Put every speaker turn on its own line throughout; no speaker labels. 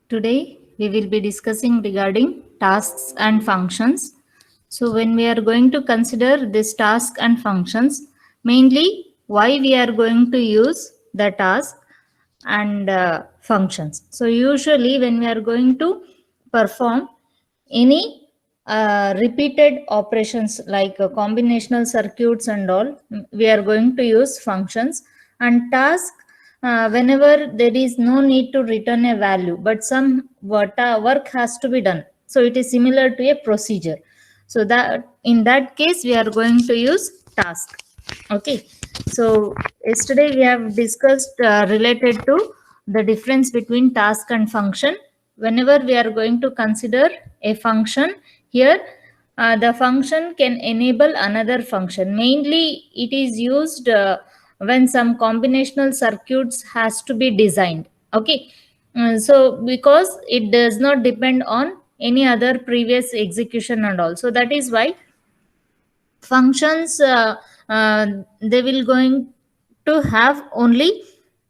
Today we will be discussing regarding tasks and functions. So when we are going to consider this task and functions, mainly why we are going to use the task and functions. So usually when we are going to perform any repeated operations like combinational circuits and all, we are going to use functions. And task, whenever there is no need to return a value but some work has to be done, so it is similar to a procedure. So that in that case we are going to use task. Okay, so yesterday we have discussed related to the difference between task and function. Whenever we are going to consider a function here, the function can enable another function. Mainly it is used when some combinational circuits has to be designed. Okay, so because it does not depend on any other previous execution and all, so that is why functions they will going to have only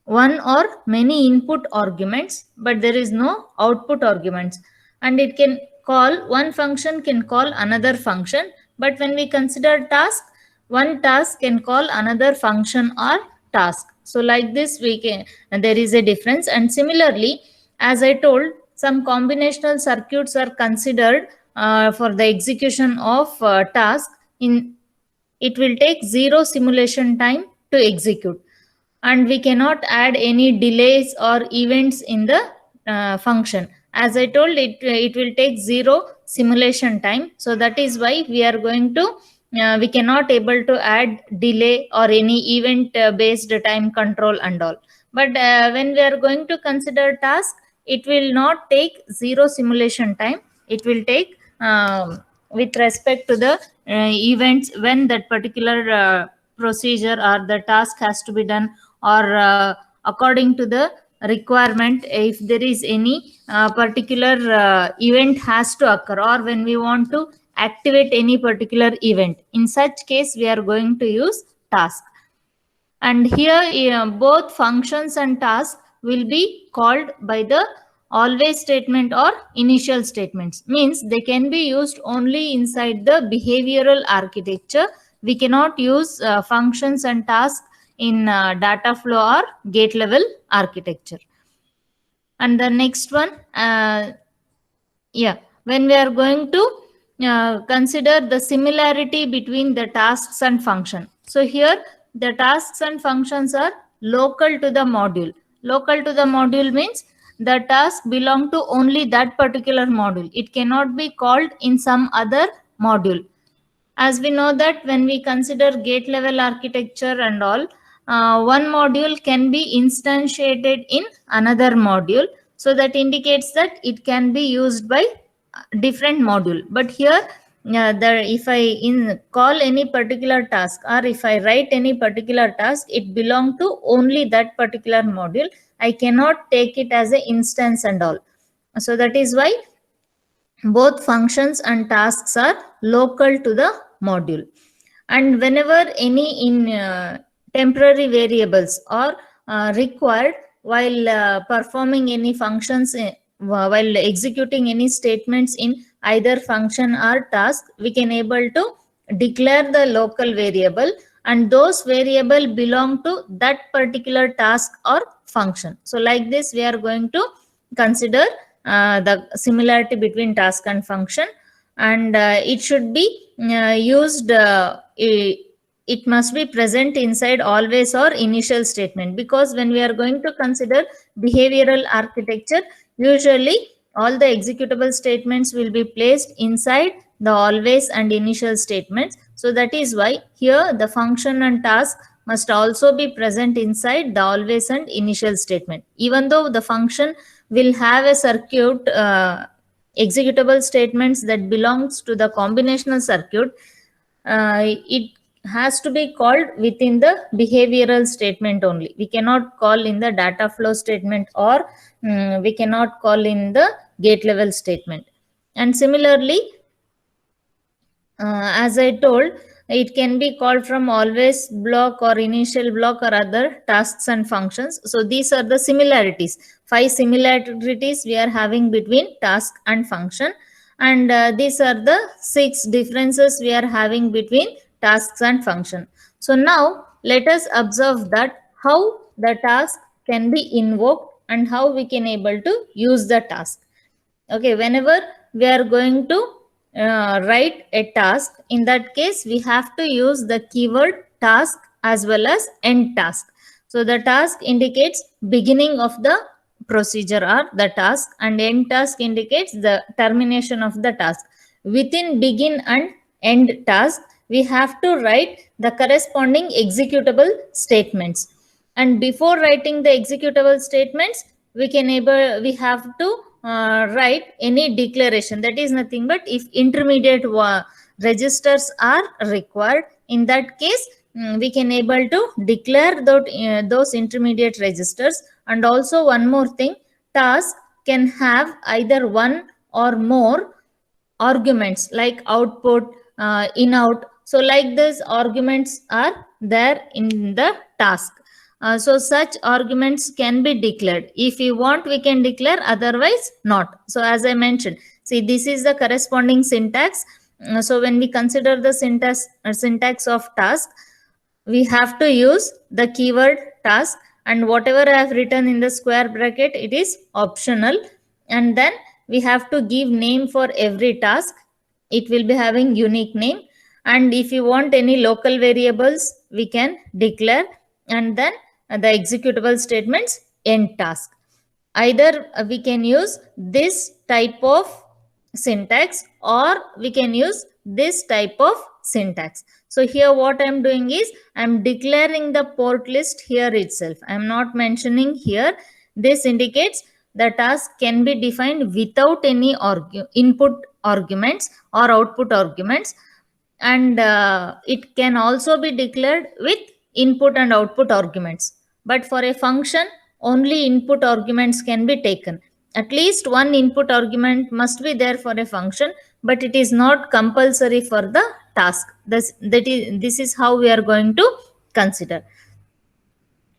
one or many input arguments, but there is no output arguments. And it can call one function can call another function, but when we consider task, one task can call another function or task. So like this we can, and there is a difference. And similarly, as I told, some combinational circuits are considered for the execution of task. In it will take zero simulation time to execute, and we cannot add any delays or events in the function. As I told, it will take zero simulation time, so that is why we are going to we cannot able to add delay or any event based time control and all. But when we are going to consider task, it will not take zero simulation time. It will take with respect to the events when that particular procedure or the task has to be done, or according to the requirement, if there is any particular event has to occur, or when we want to activate any particular event, in such case we are going to use task. And here both functions and tasks will be called by the always statement or initial statements. Means they can be used only inside the behavioral architecture. We cannot use functions and tasks in data flow or gate level architecture. And the next one, when we are going to consider the similarity between the tasks and function. So here the tasks and functions are local to the module. Local to the module means the task belong to only that particular module. It cannot be called in some other module. As we know that when we consider gate level architecture and all, one module can be instantiated in another module, so that indicates that it can be used by different module. But here if I call any particular task, or if I write any particular task, it belong to only that particular module. I cannot take it as an instance and all. So that is why both functions and tasks are local to the module. And whenever any in temporary variables are required while performing any functions, while executing any statements in either function or task, we can able to declare the local variable, and those variable belong to that particular task or function. So like this we are going to consider the similarity between task and function. And it should be used it must be present inside always or initial statement, because when we are going to consider behavioral architecture, usually all the executable statements will be placed inside the always and initial statements. So that is why here the function and task must also be present inside the always and initial statement. Even though the function will have a circuit executable statements that belongs to the combinational circuit, it has to be called within the behavioral statement only. We cannot call in the data flow statement, or we cannot call in the gate level statement. And similarly, as I told, it can be called from always block or initial block or other tasks and functions. So these are the similarities. 5 similarities we are having between task and function, and these are the 6 differences we are having between tasks and function. So now let us observe that how the task can be invoked and how we can able to use the task. Okay, whenever we are going to write a task, in that case we have to use the keyword task as well as end task. So the task indicates beginning of the procedure or the task, and end task indicates the termination of the task. Within begin and end task, we have to write the corresponding executable statements, and before writing the executable statements, we have to write any declaration. That is nothing but if intermediate registers are required, in that case we can able to declare those intermediate registers. And also one more thing, task can have either one or more arguments like output, in out. So like this arguments are there in the task. So such arguments can be declared. If we want, we can declare, otherwise not. So as I mentioned, see, this is the corresponding syntax. So when we consider the syntax of task, we have to use the keyword task, and whatever I have written in the square bracket, it is optional. And then we have to give name for every task. It will be having unique name, and if you want any local variables, we can declare. And then the executable statements end task. Either we can use this type of syntax or we can use this type of syntax. So here what I'm doing is I'm declaring the port list here itself. I'm not mentioning here. This indicates the task can be defined without any input arguments or output arguments, and it can also be declared with input and output arguments. But for a function, only input arguments can be taken. At least one input argument must be there for a function, but it is not compulsory for the task. This is how we are going to consider.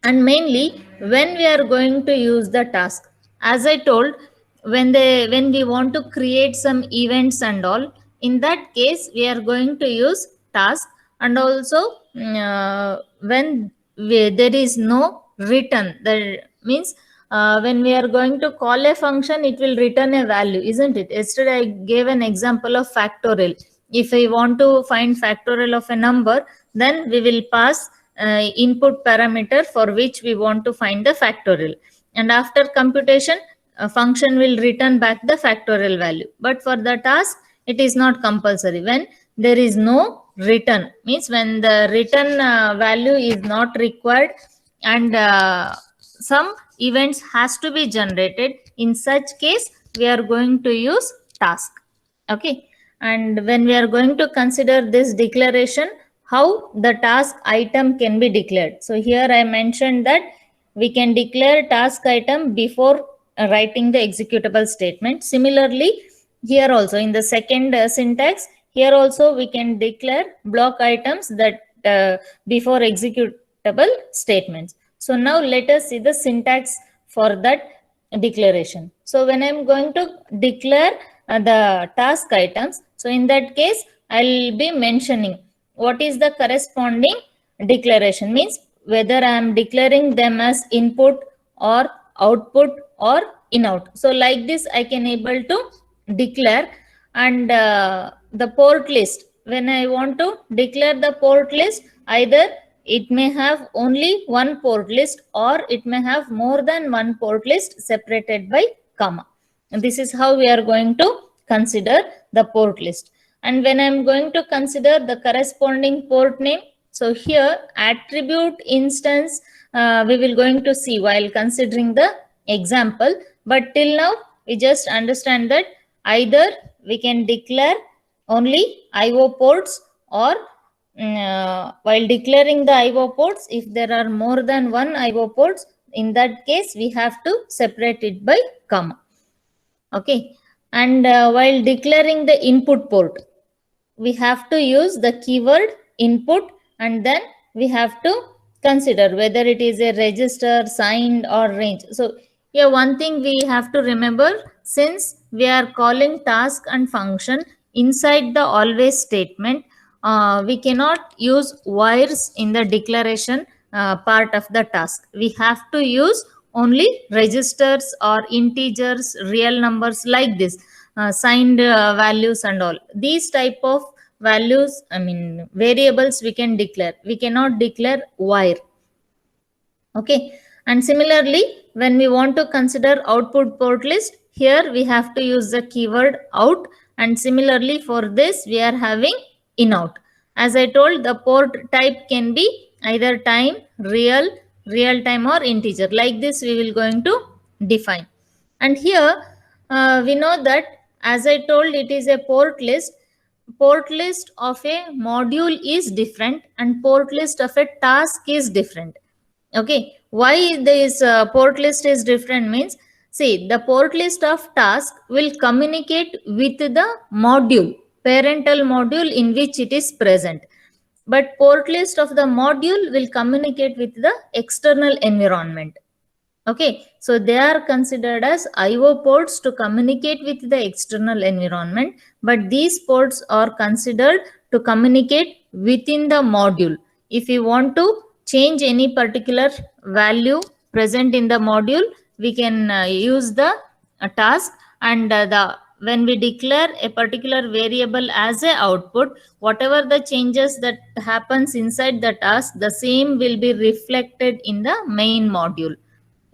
And mainly when we are going to use the task, as I told, when we want to create some events and all, in that case we are going to use task. And also when there is no return, that means when we are going to call a function, it will return a value, isn't it? Yesterday I gave an example of factorial. If I want to find factorial of a number, then we will pass input parameter for which we want to find the factorial, and after computation, a function will return back the factorial value. But for the task, it is not compulsory. When there is no return, means when the return value is not required, and some events has to be generated, in such case we are going to use task. Okay, and when we are going to consider this declaration, how the task item can be declared. So here I mentioned that we can declare task item before writing the executable statement. Similarly, here also in the second syntax, here also we can declare block items that before executable statements. So now let us see the syntax for that declaration. So when I'm going to declare the task items, so in that case I'll be mentioning what is the corresponding declaration, means whether I am declaring them as input or output or in out. So like this I can able to declare. And the port list, when I want to declare the port list, either it may have only one port list or it may have more than one port list separated by comma. And this is how we are going to consider the port list. And when I'm going to consider the corresponding port name, so here attribute instance we will going to see while considering the example. But till now we just understand that either we can declare only IO ports, or while declaring the IO ports, if there are more than one IO ports, in that case we have to separate it by comma. Okay, and while declaring the input port, we have to use the keyword input, and then we have to consider whether it is a register, signed or range. So Yeah, one thing we have to remember, since we are calling task and function inside the always statement, we cannot use wires in the declaration part of the task. We have to use only registers or integers, real numbers like this, signed values and all. These type of values, I mean variables, we can declare. We cannot declare wire. Okay. And similarly, when we want to consider output port list, here we have to use the keyword out. And similarly for this, we are having in out. As I told, the port type can be either time, real time or integer. Like this, we will going to define. And here we know that, as I told, it is a port list. Port list of a module is different and port list of a task is different. Okay, why this port list is different means, see, the port list of task will communicate with the module, parental module in which it is present. But port list of the module will communicate with the external environment. Okay, so they are considered as IO ports to communicate with the external environment, but these ports are considered to communicate within the module. If you want to change any particular value present in the module, we can use the task, and the when we declare a particular variable as a output, whatever the changes that happens inside the task, the same will be reflected in the main module.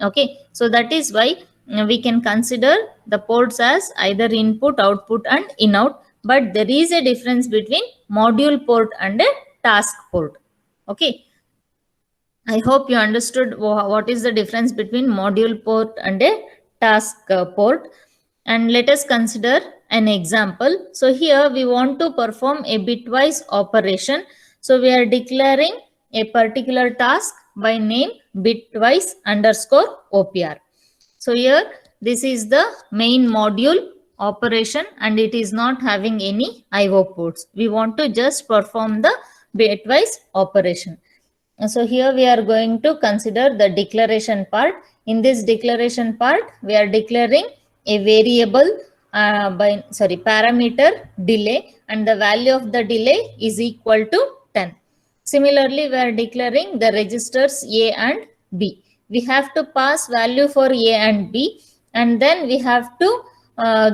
Okay, so that is why we can consider the ports as either input, output and in out, but there is a difference between module port and a task port. Okay, I hope you understood what is the difference between module port and a task port. And let us consider an example. So here we want to perform a bitwise operation. So we are declaring a particular task by name bitwise underscore OPR. So here this is the main module operation and it is not having any IO ports. We want to just perform the bitwise operation. So here we are going to consider the declaration part. In this declaration part, we are declaring a variable parameter delay, and the value of the delay is equal to 10. Similarly, we are declaring the registers A and B. We have to pass value for A and B, and then we have to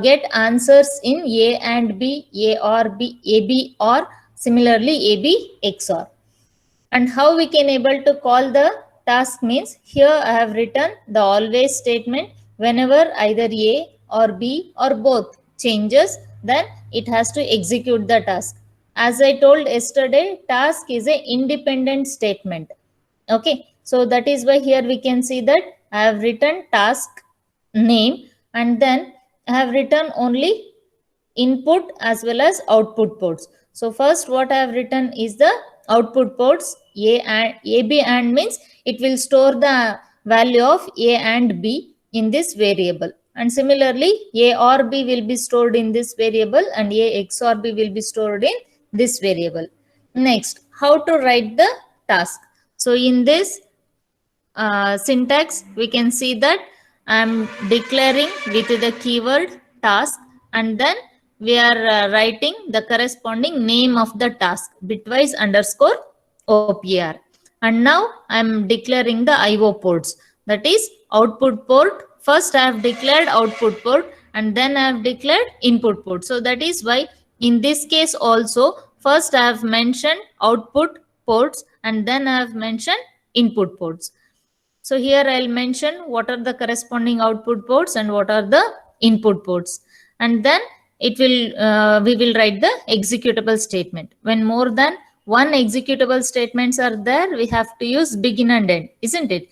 get answers in A and B, A or B, AB or similarly AB XOR. And how we can able to call the task means, here I have written the always statement. Whenever either A or B or both changes, then it has to execute the task. As I told yesterday, task is an independent statement. Okay, so that is why here we can see that I have written task name and then I have written only input as well as output ports. So first what I have written is the output ports A and AB, and means it will store the value of A and B in this variable. And similarly, A or B will be stored in this variable and A XOR B will be stored in this variable. Next, how to write the task. So in this syntax, we can see that I am declaring with the keyword task, and then we are writing the corresponding name of the task, bitwise underscore OPR. And now I am declaring the IO ports, that is output port. First I have declared output port and then I have declared input port. So that is why in this case also, first I have mentioned output ports and then I have mentioned input ports. So here I'll mention what are the corresponding output ports and what are the input ports. And then it will we will write the executable statement. When more than one executable statements are there, we have to use begin and end, isn't it?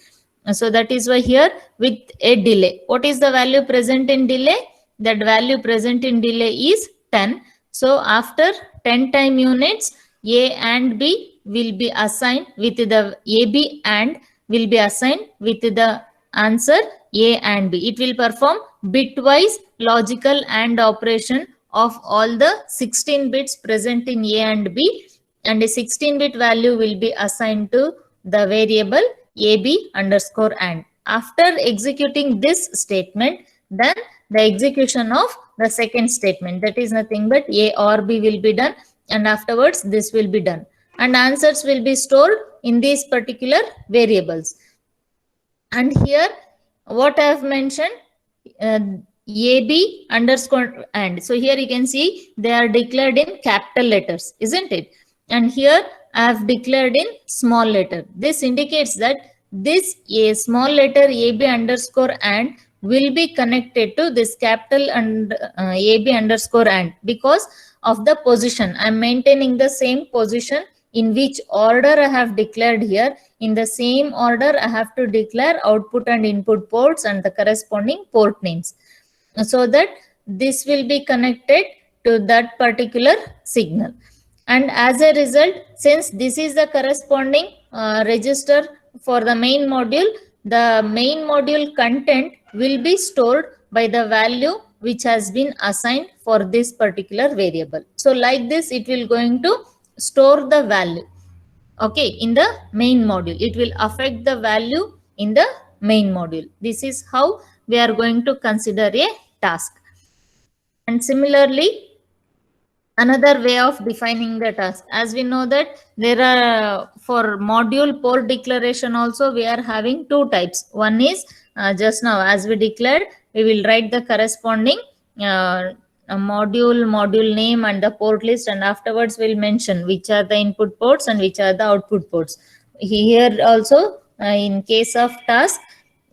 So that is why here with a delay. What is the value present in delay? That value present in delay is 10. So after 10 time units, A and B will be assigned with the AB and will be assigned with the answer A and B. It will perform bitwise logical AND operation of all the 16 bits present in A and B, and a 16-bit value will be assigned to the variable AB underscore AND. after executing this statement, then the execution of the second statement, that is nothing but A or B will be done, and afterwards this will be done, and answers will be stored in these particular variables. And here what I have mentioned, AB underscore and. So here you can see they are declared in capital letters, isn't it? And here I have declared in small letter. This indicates that this a small letter AB underscore and will be connected to this capital and AB underscore and, because of the position. I am maintaining the same position in which order I have declared here. In the same order I have to declare output and input ports and the corresponding port names, so that this will be connected to that particular signal. And as a result, since this is the corresponding register for the main module, the main module content will be stored by the value which has been assigned for this particular variable. So like this, it will going to store the value, okay, in the main module. It will affect the value in the main module. This is how we are going to consider a task. And similarly, another way of defining the task, as we know that there are for module port declaration also we are having two types. One is just now as we declared, we will write the corresponding module name and the port list, and afterwards we'll mention which are the input ports and which are the output ports. Here also in case of task,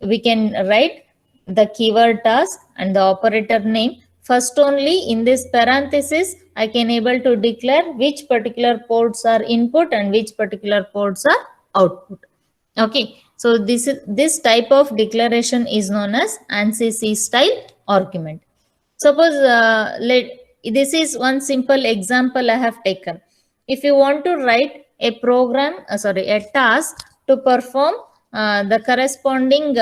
we can write the keyword task and the operator name. First only in this parenthesis, I can able to declare which particular ports are input and which particular ports are output. Okay, so this type of declaration is known as ANSI C style argument. Suppose this is one simple example I have taken. If you want to write a program, a task to perform the corresponding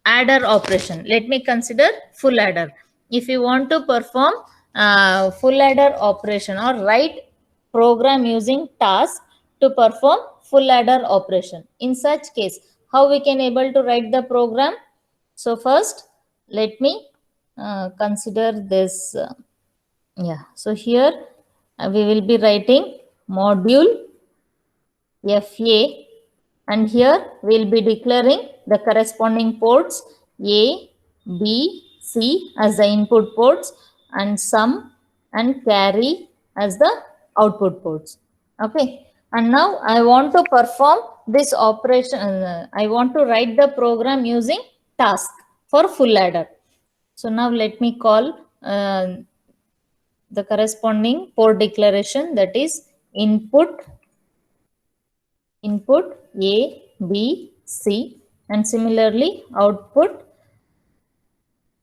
adder operation. Let me consider full adder. If you want to perform full adder operation or write program using task to perform full adder operation, in such case, how we can able to write the program? So first, let me consider this. So here we will be writing module FA, and here we will be declaring the corresponding ports A, B, C as the input ports, and sum and carry as the output ports. Okay, and now I want to perform this operation. I want to write the program using task for full adder. So now let me call the corresponding port declaration, that is input A, B, C, and similarly output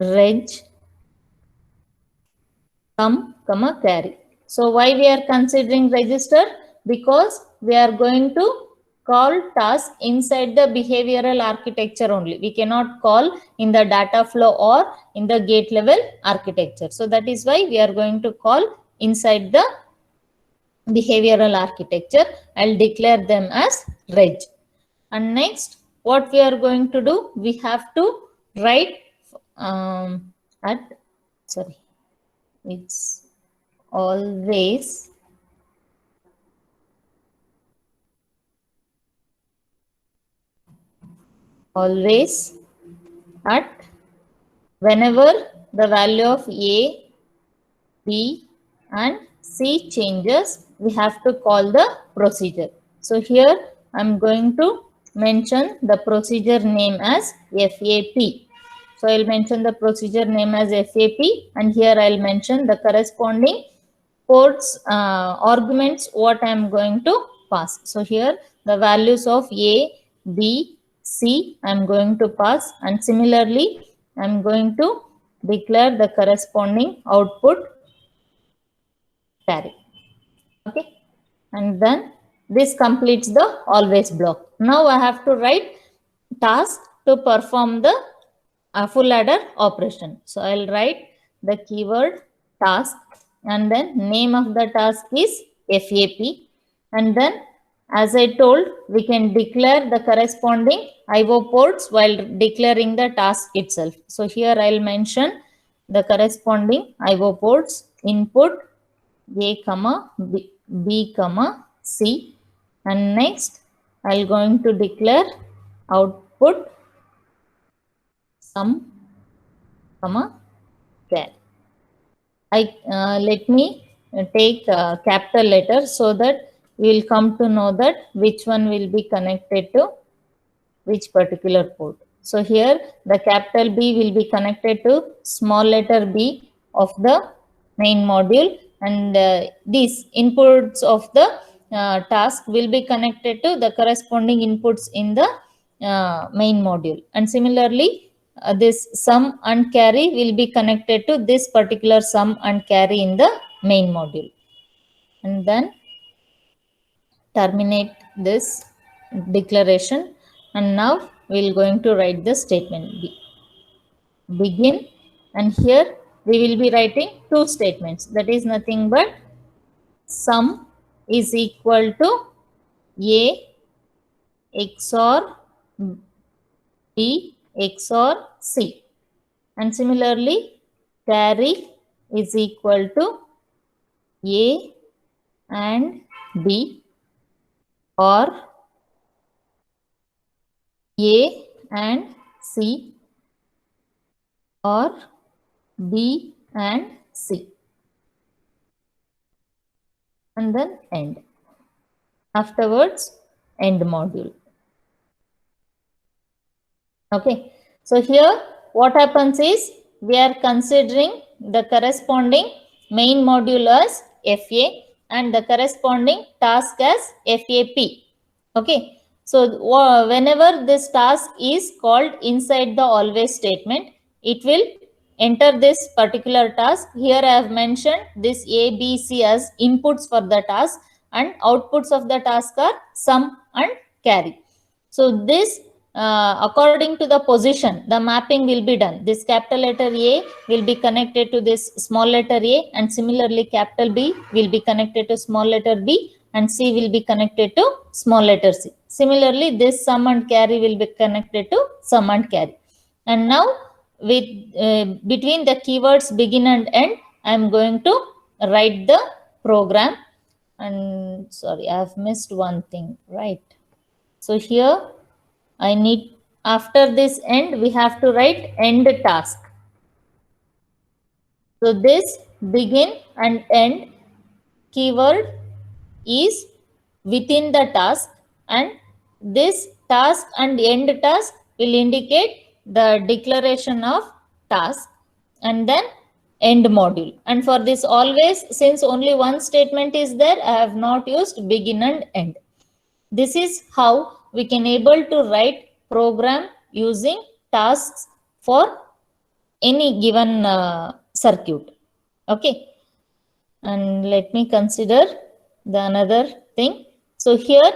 reg sum, carry. So why we are considering register? Because we are going to call task inside the behavioral architecture only. We cannot call in the data flow or in the gate level architecture. So that is why we are going to call inside the behavioral architecture. I'll declare them as reg. And next, what we are going to do, we have to write it's always at whenever the value of A, B, and C changes, we have to call the procedure. So here I'm going to mention the procedure name as FAP. So I'll mention the procedure name as FAP, and here I'll mention the corresponding ports arguments what I'm going to pass. So here the values of A, B, C I'm going to pass, and similarly I'm going to declare the corresponding output carry. Okay, and then this completes the always block. Now I have to write task to perform the full adder operation. So I'll write the keyword task, and then name of the task is FAP, and then As I told, we can declare the corresponding IO ports while declaring the task itself. So here I'll mention the corresponding IO ports: input A, B, C, and next I'll going to declare output sum, char. Let me take capital letter so that we will come to know that which one will be connected to which particular port. So here the capital B will be connected to small letter b of the main module, and these inputs of the task will be connected to the corresponding inputs in the main module. And similarly, this sum and carry will be connected to this particular sum and carry in the main module. And then terminate this declaration, and now we're going to write the statement begin, and here we will be writing two statements, that is nothing but sum is equal to A XOR B XOR C, and similarly carry is equal to A and B or A and C or B and C, and then end. Afterwards, end module. Okay, so here what happens is we are considering the corresponding main module as FA and the corresponding task as FAP. Okay, so whenever this task is called inside the always statement, it will enter this particular task. Here I have mentioned this A, B, C as inputs for the task, and outputs of the task are sum and carry. So this according to the position, the mapping will be done. This capital letter A will be connected to this small letter A, and similarly capital B will be connected to small letter B, and C will be connected to small letter C. Similarly, this sum and carry will be connected to sum and carry. And now with between the keywords begin and end, I am going to write the program. And sorry, I have missed one thing, right? So here I need, after this end, we have to write end task. So this begin and end keyword is within the task, and this task and end task will indicate the declaration of task, and then end module. And for this always, since only one statement is there, I have not used begin and end. This is how we can able to write program using tasks for any given circuit. Okay, and let me consider the another thing. So here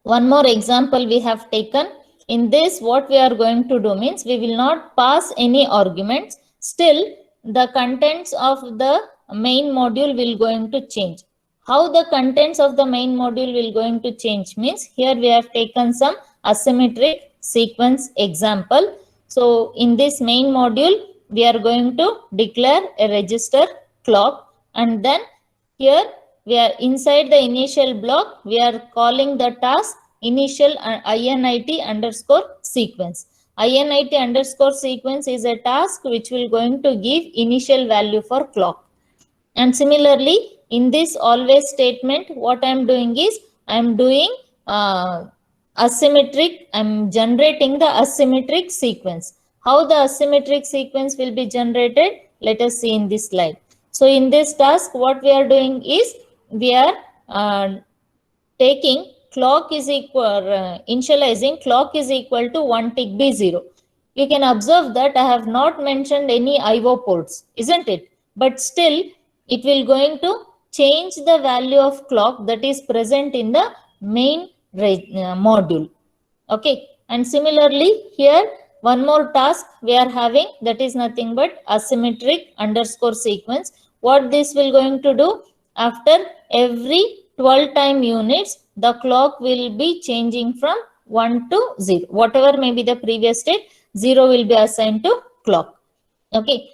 one more example we have taken. In this, what we are going to do means we will not pass any arguments. Still, the contents of the main module will going to change. How the contents of the main module will going to change means, here we have taken some asymmetric sequence example. So in this main module, we are going to declare a register clock, and then here we are inside the initial block, we are calling the task initial init underscore sequence. Init underscore sequence is a task which will going to give initial value for clock. And similarly, in this always statement, what I am doing is I am doing asymmetric, I am generating the asymmetric sequence. How the asymmetric sequence will be generated? Let us see in this slide. So in this task, what we are doing is we are taking clock is equal, initializing clock is equal to 1 tick B0. You can observe that I have not mentioned any IO ports, isn't it? But still, it will going to change the value of clock that is present in the main module. Okay, and similarly here one more task we are having, that is nothing but asymmetric underscore sequence. What this will going to do, after every 12 time units, the clock will be changing from 1 to 0. Whatever may be the previous state, 0 will be assigned to clock. Okay.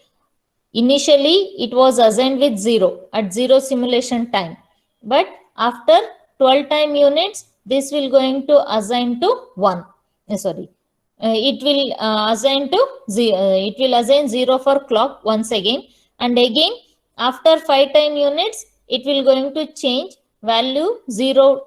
Initially, it was assigned with 0 at 0 simulation time. But after 12 time units, this will going to assign to 1. Sorry. It will assign to 0. It will assign 0 for clock once again. And again, after 5 time units, it will going to change value 0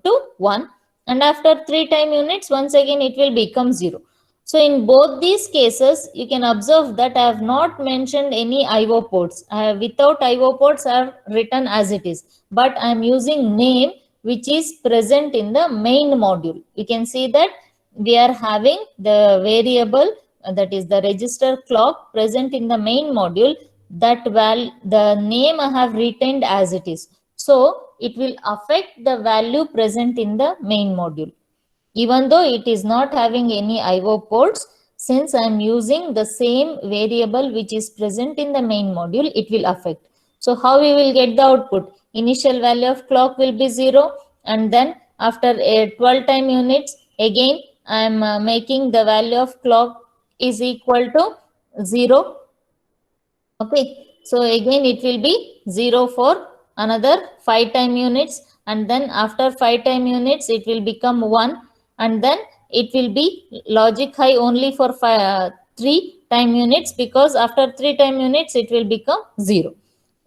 to 1. And after 3 time units, once again, it will become 0. So in both these cases, you can observe that I have not mentioned any IO ports. Without IO ports, I have written as it is. But I am using name which is present in the main module. You can see that we are having the variable, that is the register clock present in the main module. That the name I have retained as it is. So it will affect the value present in the main module. Even though it is not having any IO ports, since I am using the same variable which is present in the main module, it will affect. So how we will get the output? Initial value of clock will be 0, and then after 12 time units, again I am making the value of clock is equal to 0. Okay, so again it will be 0 for another 5 time units, and then after 5 time units it will become 1, and then it will be logic high only for 3 time units, because after 3 time units it will become 0.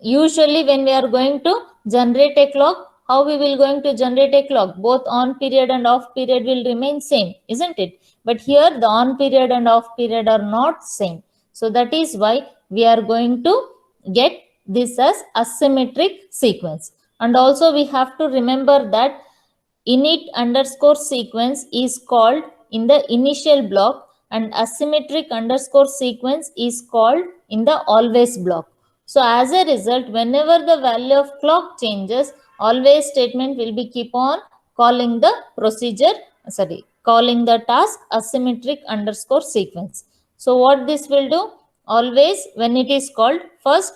Usually when we are going to generate a clock, how we will going to generate a clock? Both on period and off period will remain same, isn't it? But here the on period and off period are not same. So that is why we are going to get this as asymmetric sequence. And also we have to remember that init underscore sequence is called in the initial block, and asymmetric underscore sequence is called in the always block. So as a result, whenever the value of clock changes, always statement will be keep on calling the calling the task asymmetric underscore sequence. So what this will do? Always when it is called, first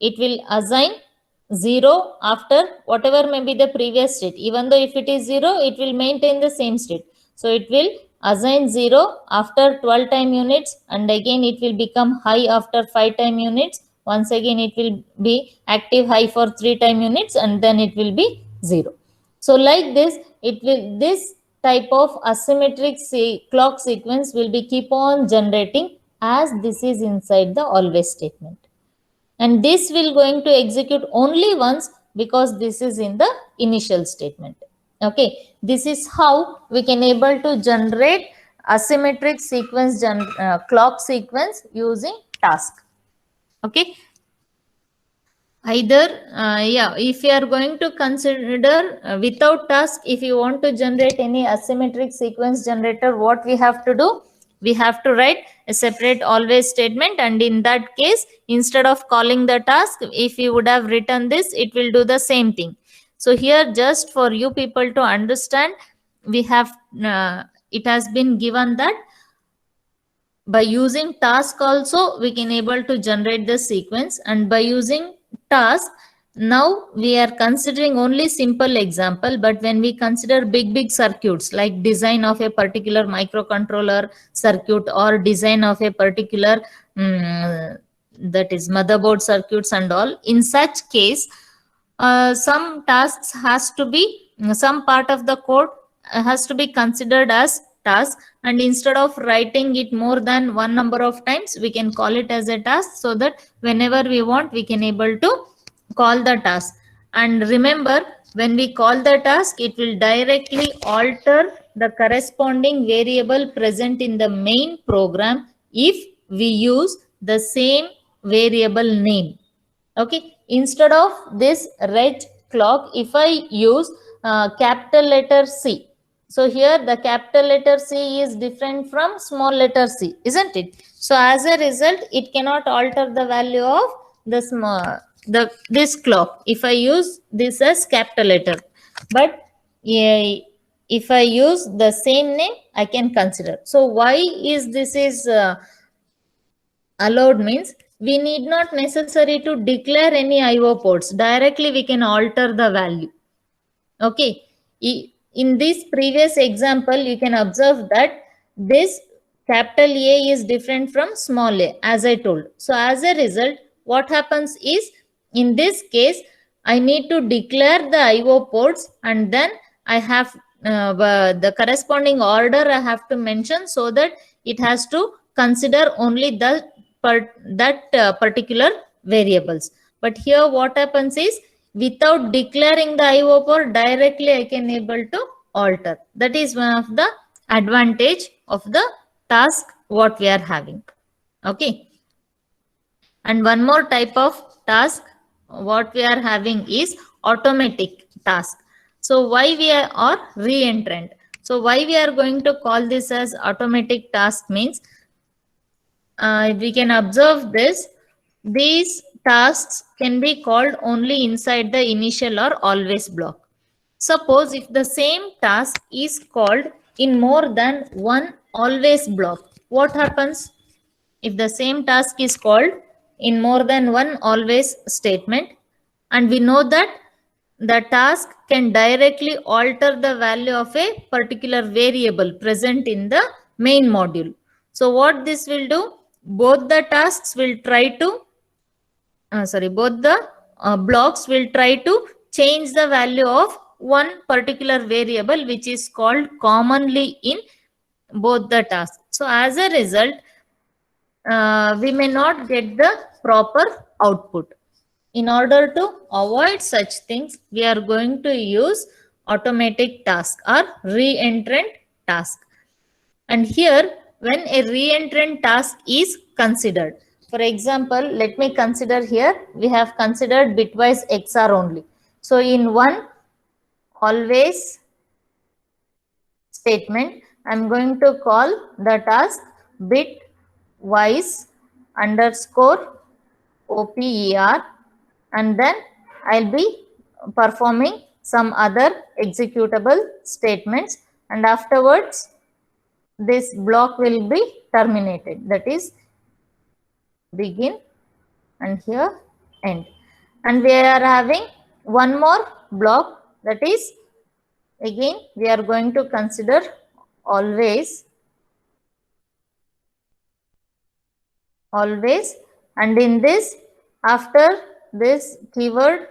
it will assign 0 after whatever may be the previous state. Even though if it is 0, it will maintain the same state. So it will assign 0 after 12 time units, and again it will become high after 5 time units. Once again it will be active high for 3 time units, and then it will be 0. So like this, this type of asymmetric clock sequence will be keep on generating as this is inside the always statement. And this will going to execute only once, because this is in the initial statement. Okay, this is how we can able to generate asymmetric sequence clock sequence using task. Okay, either if you are going to consider without task, if you want to generate any asymmetric sequence generator, what we have to do? We have to write a separate always statement, and in that case, instead of calling the task, if you would have written this, it will do the same thing. So here, just for you people to understand, we have it has been given that by using task also we can able to generate the sequence, and by using task, now we are considering only simple example. But when we consider big circuits like design of a particular microcontroller circuit, or design of a particular that is motherboard circuits and all, in such case some tasks has to be, some part of the code has to be considered as task, and instead of writing it more than one number of times, we can call it as a task, so that whenever we want, we can able to call the task. And remember, when we call the task, it will directly alter the corresponding variable present in the main program if we use the same variable name. Okay, instead of this reg clock, if I use capital letter C, so here the capital letter C is different from small letter c, isn't it? So as a result, it cannot alter the value of this clock if I use this as capital letter. But if I use the same name, I can consider. So why is this is allowed means, we need not necessary to declare any IO ports. Directly we can alter the value. Okay. In this previous example, you can observe that this capital A is different from small a, as I told. So as a result, what happens is, in this case, I need to declare the IO ports, and then I have the corresponding order I have to mention, so that it has to consider only that particular variables. But here what happens is, without declaring the IO port directly, I can able to alter. That is one of the advantage of the task what we are having. Okay. And one more type of task what we are having is automatic task. So why we are, or reentrant. So why we are going to call this as automatic task means, we can observe this. These tasks can be called only inside the initial or always block. Suppose if the same task is called in more than one always block, what happens? If the same task is called in more than one always statement, and we know that the task can directly alter the value of a particular variable present in the main module. So what this will do? Both the tasks will try to, both the blocks will try to change the value of one particular variable which is called commonly in both the tasks. So as a result, we may not get the proper output. In order to avoid such things, we are going to use automatic task or reentrant task. And here, when a reentrant task is considered, for example, let me consider here, we have considered bitwise XR only. So in one always statement, I'm going to call the task bitwise underscore OPER, and then I'll be performing some other executable statements, and afterwards this block will be terminated. That is begin and here end. And we are having one more block, that is again we are going to consider always, and in this, after this keyword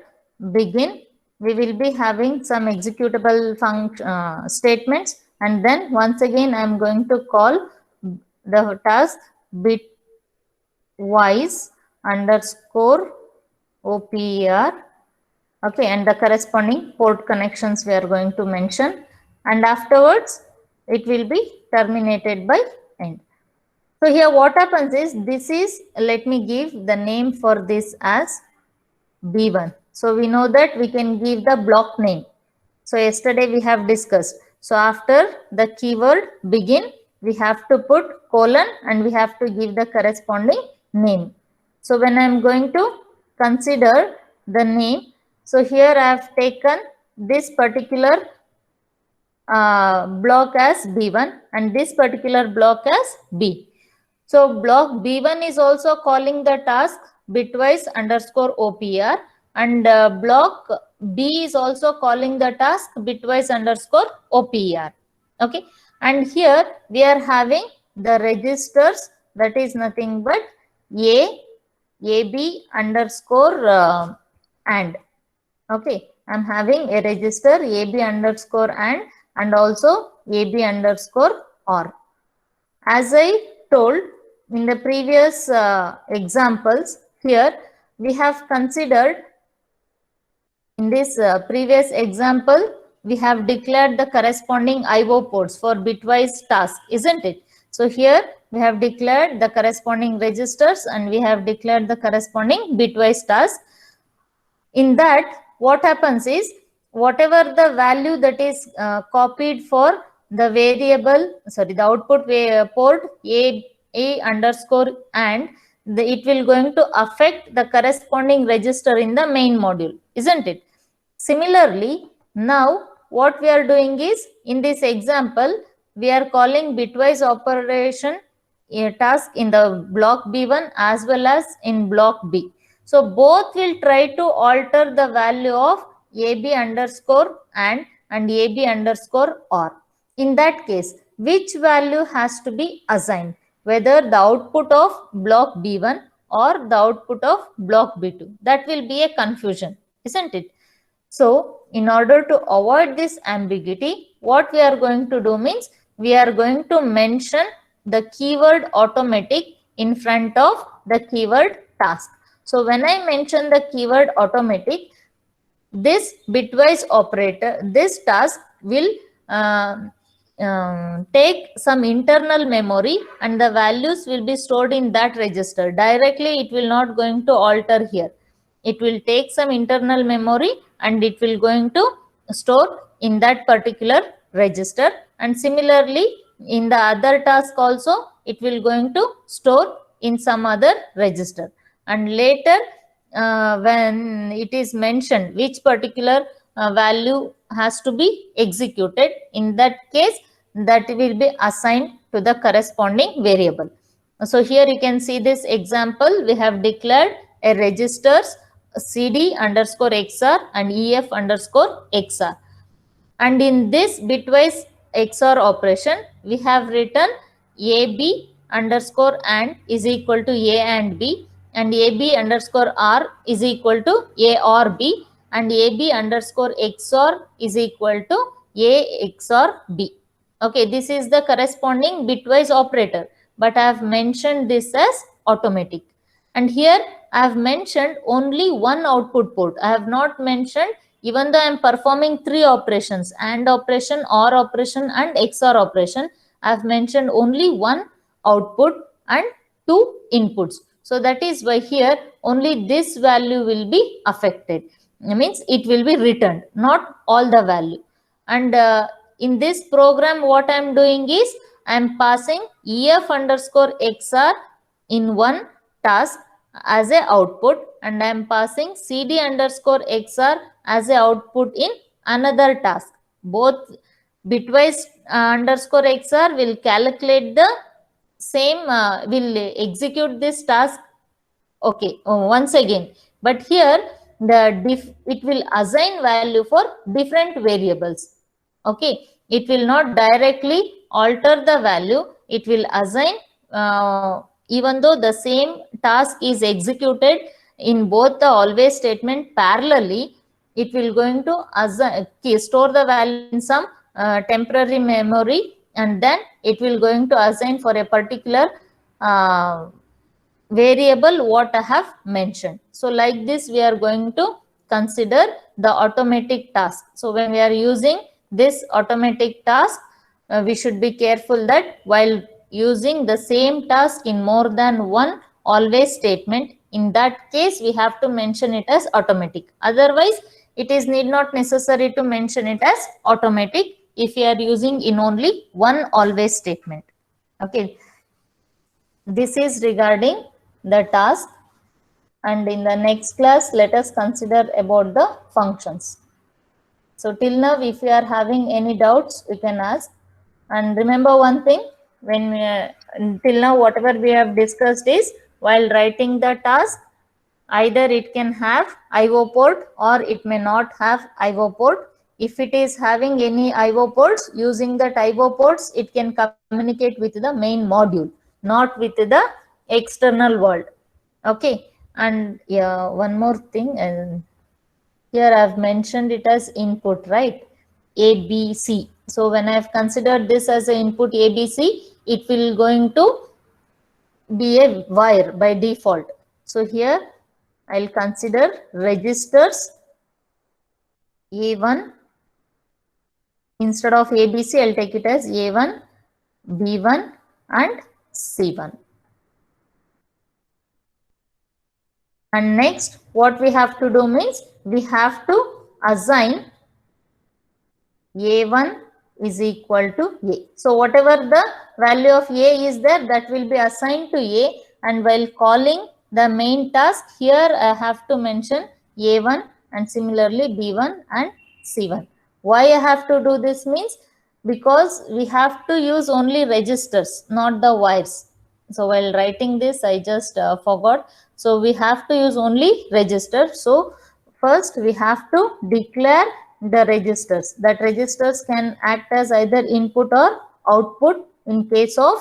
begin, we will be having some executable function statements, and then once again I am going to call the task bitwise underscore OPER. Okay, and the corresponding port connections we are going to mention, and afterwards it will be terminated by end. So here what happens is, this is, let me give the name for this as B1. So we know that we can give the block name. So yesterday we have discussed. So after the keyword begin, we have to put colon and we have to give the corresponding name. So when I am going to consider the name, so here I have taken this particular block as B1 and this particular block as B. So block B1 is also calling the task bitwise underscore OPR, and block B is also calling the task bitwise underscore OPR. Okay, and here we are having the registers, that is nothing but AB underscore and. Okay, I'm having a register AB underscore and also AB underscore OR. As I told in the previous examples, here we have considered, in this previous example, we have declared the corresponding IO ports for bitwise task, isn't it? So here we have declared the corresponding registers and we have declared the corresponding bitwise task. In that, what happens is, whatever the value that is copied for the variable, the output port A underscore and, it will going to affect the corresponding register in the main module, isn't it? Similarly, now what we are doing is, in this example, we are calling bitwise operation task in the block B1 as well as in block B. So both will try to alter the value of AB underscore and and AB underscore OR. In that case, which value has to be assigned? Whether the output of block B1 or the output of block B2. That will be a confusion, isn't it? So, in order to avoid this ambiguity, what we are going to do means we are going to mention the keyword automatic in front of the keyword task. So, when I mention the keyword automatic, this bitwise operator, this task will take some internal memory and the values will be stored in that register. Directly, it will not going to alter here. It will take some internal memory and it will going to store in that particular register. And similarly, in the other task also, it will going to store in some other register. And later, when it is mentioned which particular value has to be executed, in that case, that will be assigned to the corresponding variable. So here you can see this example. We have declared a registers CD underscore XR and EF underscore XR. And in this bitwise XOR operation, we have written AB underscore AND is equal to A and B, and AB underscore R is equal to A or B, and AB underscore XOR is equal to A XOR B. Okay, this is the corresponding bitwise operator, but I have mentioned this as automatic. And here I have mentioned only one output port. I have not mentioned, even though I am performing three operations, AND operation, OR operation and XOR operation, I have mentioned only one output and two inputs. So that is why here only this value will be affected. It means it will be returned, not all the value. And in this program, what I am doing is I am passing EF underscore XR in one task as a output, and I am passing CD underscore XR as a output in another task. Both bitwise underscore XR will calculate the same, will execute this task. Okay, once again, but here it will assign value for different variables. Okay, it will not directly alter the value. It will assign, even though the same task is executed in both the always statement parallelly, it will going to assign, store the value in some temporary memory, and then it will going to assign for a particular variable what I have mentioned. So like this, we are going to consider the automatic task. So when we are using this automatic task, we should be careful that while using the same task in more than one always statement, in that case, we have to mention it as automatic. Otherwise, it is need not necessary to mention it as automatic if you are using in only one always statement. Okay. This is regarding the task, and in the next class let us consider about the functions. So till now, if you are having any doubts, you can ask. And remember one thing, when we, till now whatever we have discussed is, while writing the task, either it can have IO port or it may not have IO port. If it is having any IO ports, using that IO ports, it can communicate with the main module, not with the external world. Okay, and yeah, one more thing, and here I have mentioned it as input, right? ABC. So when I have considered this as an input ABC, it will going to be a wire by default. So here I'll consider registers A1. Instead of ABC, I'll take it as A1, B1 and C1. And next, what we have to do means, we have to assign A1 is equal to A. So whatever the value of A is there, that will be assigned to A. And while calling the main task, here I have to mention A1 and similarly B1 and C1. Why I have to do this means, because we have to use only registers, not the wires. So while writing this, I just forgot. So we have to use only register. So first we have to declare the registers. That registers can act as either input or output in case of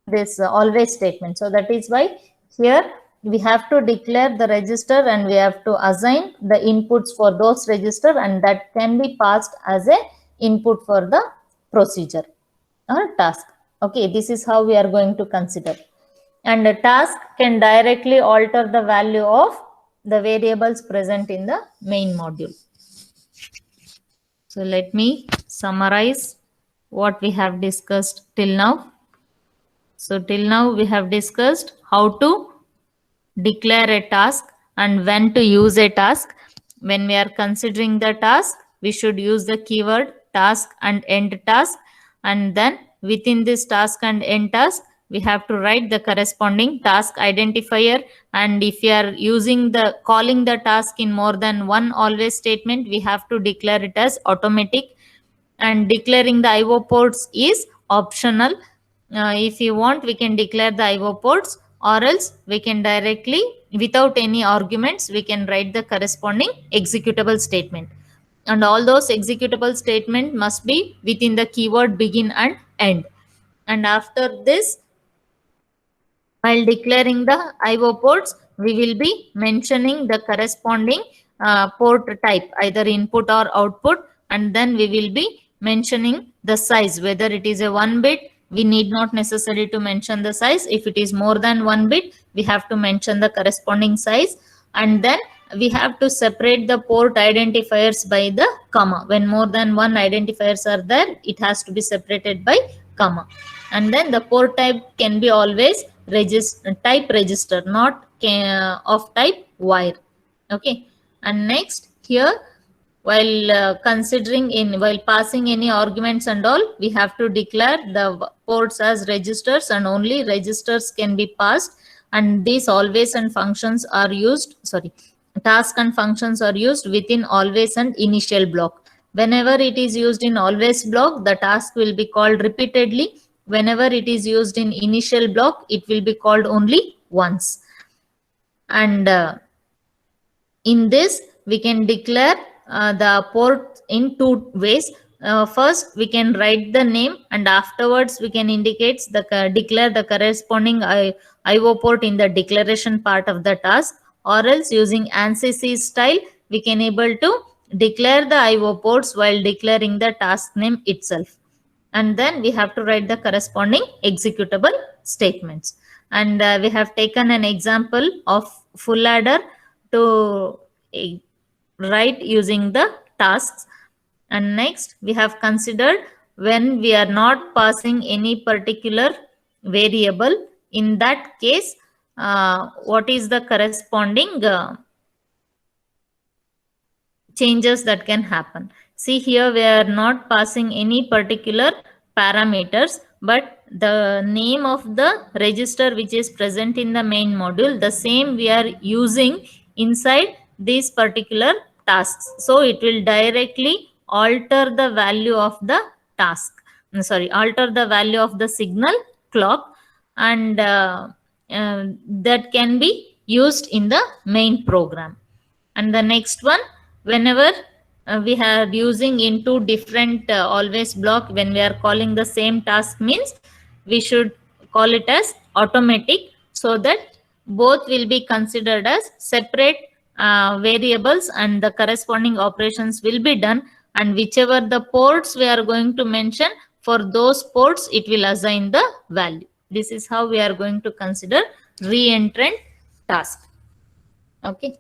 this always statement. So that is why here we have to declare the register and we have to assign the inputs for those register, and that can be passed as a input for the procedure or task. Okay, this is how we are going to consider. And a task can directly alter the value of the variables present in the main module. So let me summarize what we have discussed till now. So till now we have discussed how to declare a task and when to use a task. When we are considering the task, we should use the keyword task and end task, and then within this task and end task we have to write the corresponding task identifier. And if you are using the calling the task in more than one always statement, we have to declare it as automatic. And declaring the IO ports is optional. If you want, we can declare the IO ports, or else we can directly, without any arguments, we can write the corresponding executable statement. And all those executable statement must be within the keyword begin and end. And after this, while declaring the IO ports, we will be mentioning the corresponding port type, either input or output, and then we will be mentioning the size, whether it is a 1 bit, we need not necessarily to mention the size. If it is more than 1 bit, we have to mention the corresponding size. And then we have to separate the port identifiers by the comma. When more than one identifiers are there, it has to be separated by comma. And then the port type can be always type register, not of type wire. Okay. And next here, while while passing any arguments and all, we have to declare the ports as registers, and only registers can be passed. And these always and functions are used, task and functions are used within always and initial block. Whenever it is used in always block, the task will be called repeatedly. Whenever it is used in initial block, it will be called only once. And in this, we can declare the port in two ways. First, we can write the name, and afterwards we can indicate declare the corresponding IO port in the declaration part of the task. Or else, using ANSYS style, we can able to declare the IO ports while declaring the task name itself. And then we have to write the corresponding executable statements. And we have taken an example of full adder to write using the tasks. And next, we have considered when we are not passing any particular variable. In that case, what is the corresponding changes that can happen? See, here we are not passing any particular parameters, but the name of the register which is present in the main module, the same we are using inside these particular tasks. So it will directly alter the value of the alter the value of the signal clock, and that can be used in the main program. And the next one, whenever we are using in two different always block, when we are calling the same task, means we should call it as automatic, so that both will be considered as separate variables, and the corresponding operations will be done. And whichever the ports we are going to mention, for those ports it will assign the value. This is how we are going to consider reentrant task. Okay.